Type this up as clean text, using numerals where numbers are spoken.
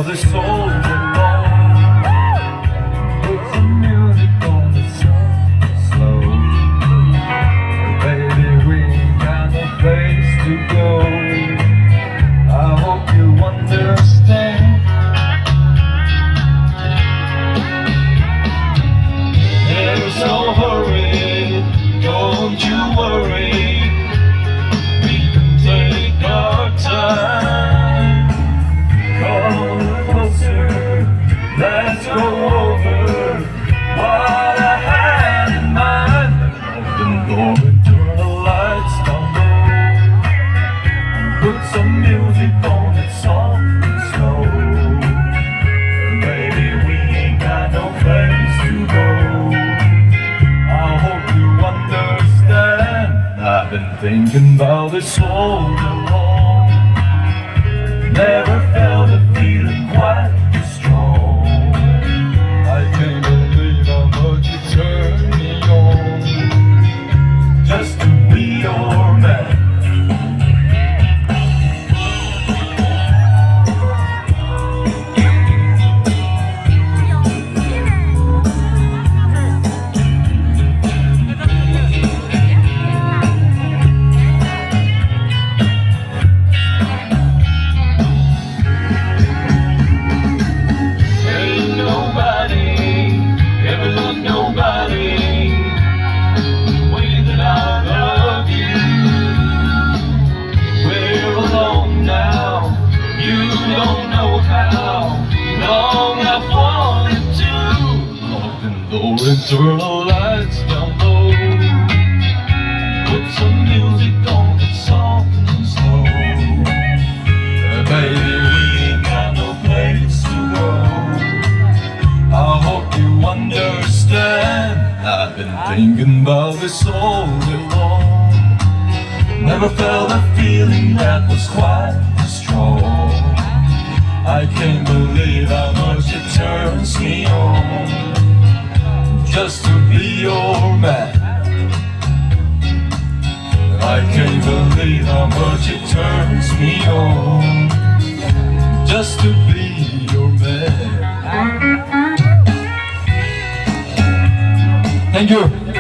about the soul alone. Put some music on the slow. Baby, we ain't got no place to go. I hope you understand. There's no hurry, don't you worry. We can take our time. Come closer, let's go over what I had in mind. Open the door and turn the lights down low. Put some music on it soft and slow. Baby, we ain't got no place to go. I hope you understand. I've been thinking about this all day long. Never felt a feeling quite this strong. I can't believe how much you turned me on, just to be your man. Don't know how long I've wanted to. Open the door and turn the lights down low. Put some music on that's soft and slow. Baby, we ain't got no place to go. I hope you understand. I've been thinking about this all day long. Never felt a feeling that was quite this strong. I can't believe how much it turns me on, just to be your man. I can't believe how much it turns me on, just to be your man. Thank you.